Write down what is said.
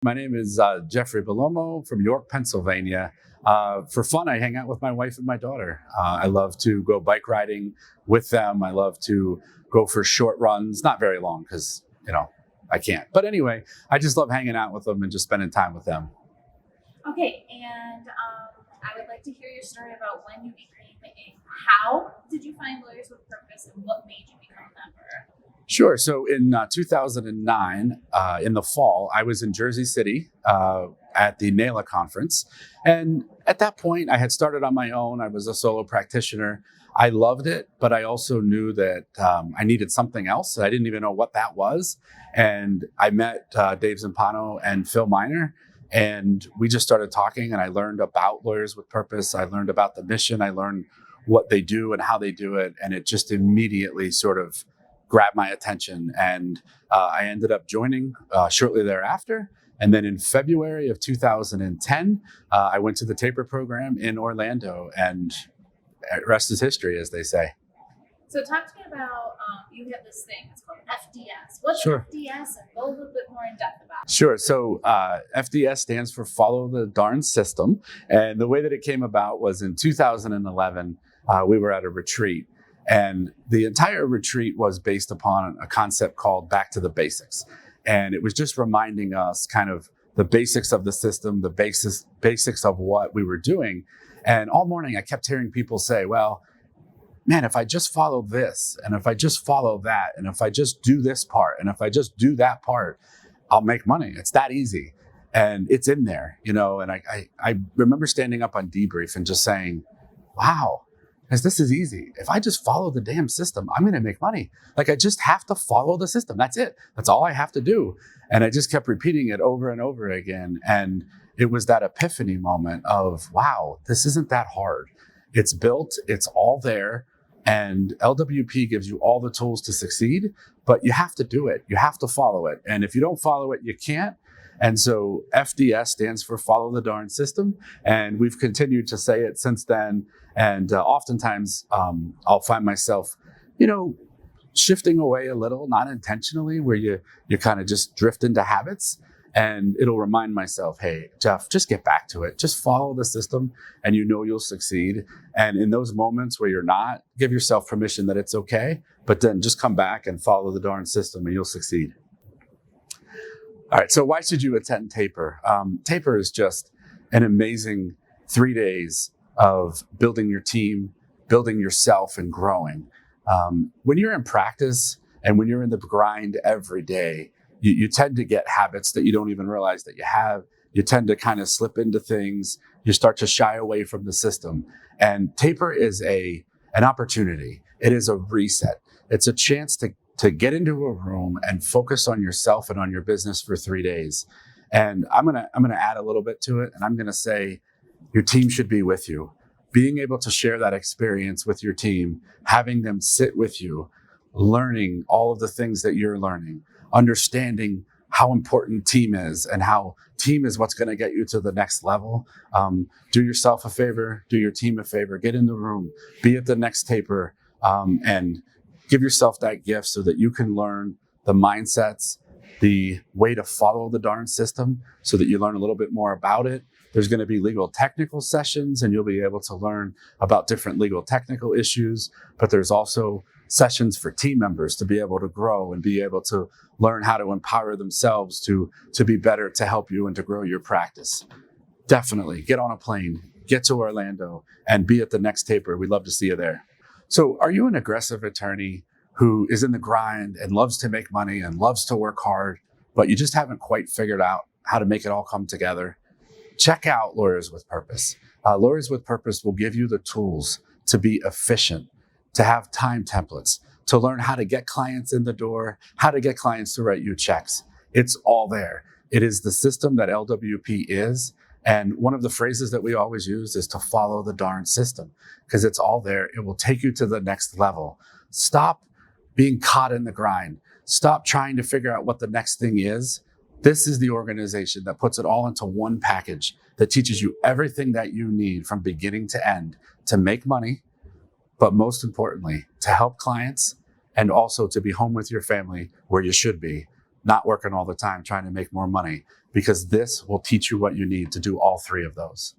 My name is Jeffrey Bellomo from York, Pennsylvania. For fun, I hang out with my wife and my daughter. I love to go bike riding with them. I love to go for short runs, not very long because, I can't. But anyway, I just love hanging out with them and just spending time with them. Okay, and I would like to hear your story about when you became how did you find Lawyers with Purpose and what made you become a member? Sure. So in 2009, in the fall, I was in Jersey City at the NAILA conference. And at that point, I had started on my own. I was a solo practitioner. I loved it, but I also knew that I needed something else. I didn't even know what that was. And I met Dave Zampano and Phil Miner. And we just started talking, and I learned about Lawyers with Purpose. I learned about the mission. I learned what they do and how they do it. And it just immediately sort of grabbed my attention. And I ended up joining shortly thereafter. And then in February of 2010, I went to the TAPER program in Orlando, and rest is history, as they say. So talk to me about, you have this thing, it's called FDS. What's Sure. FDS, and go a little bit more in depth about it. Sure. So FDS stands for Follow the Darn System. And the way that it came about was in 2011, we were at a retreat. And the entire retreat was based upon a concept called Back to the Basics. And it was just reminding us kind of the basics of the system, the basics of what we were doing. And all morning I kept hearing people say, well, man, if I just follow this, and if I just follow that, and if I just do this part, and if I just do that part, I'll make money. It's that easy. And it's in there, and I remember standing up on debrief and just saying, wow, because this is easy. If I just follow the damn system, I'm going to make money. Like, I just have to follow the system. That's it. That's all I have to do. And I just kept repeating it over and over again. And it was that epiphany moment of, wow, this isn't that hard. It's built, it's all there. And LWP gives you all the tools to succeed, but you have to do it. You have to follow it. And if you don't follow it, you can't. And so FDS stands for Follow the Darn System. And we've continued to say it since then. And oftentimes I'll find myself, shifting away a little, not intentionally, where you kind of just drift into habits. And it'll remind myself, hey, Jeff, just get back to it. Just follow the system and you'll succeed. And in those moments where you're not, give yourself permission that it's okay, but then just come back and follow the darn system and you'll succeed. All right, so why should you attend TAPER? TAPER is just an amazing 3 days of building your team, building yourself, and growing. When you're in practice and when you're in the grind every day, you tend to get habits that you don't even realize that you have. You tend to kind of slip into things. You start to shy away from the system. And TAPER is an opportunity. It is a reset. It's a chance to get into a room and focus on yourself and on your business for 3 days. And I'm gonna add a little bit to it, and I'm gonna say your team should be with you. Being able to share that experience with your team, having them sit with you, learning all of the things that you're learning, understanding how important team is and how team is what's going to get you to the next level. Do yourself a favor, do your team a favor, get in the room, be at the next TAPER, and give yourself that gift so that you can learn the mindsets, the way to follow the darn system so that you learn a little bit more about it. There's going to be legal technical sessions and you'll be able to learn about different legal technical issues, but there's also sessions for team members to be able to grow and be able to learn how to empower themselves to be better, to help you and to grow your practice. Definitely get on a plane, get to Orlando, and be at the next TAPER. We'd love to see you there. So are you an aggressive attorney who is in the grind and loves to make money and loves to work hard, but you just haven't quite figured out how to make it all come together? Check out Lawyers with Purpose. Lawyers with Purpose will give you the tools to be efficient, to have time templates, to learn how to get clients in the door, how to get clients to write you checks. It's all there. It is the system that LWP is. And one of the phrases that we always use is to follow the darn system, because it's all there. It will take you to the next level. Stop being caught in the grind. Stop trying to figure out what the next thing is. This is the organization that puts it all into one package that teaches you everything that you need from beginning to end to make money, but most importantly, to help clients and also to be home with your family where you should be, not working all the time trying to make more money, because this will teach you what you need to do all three of those.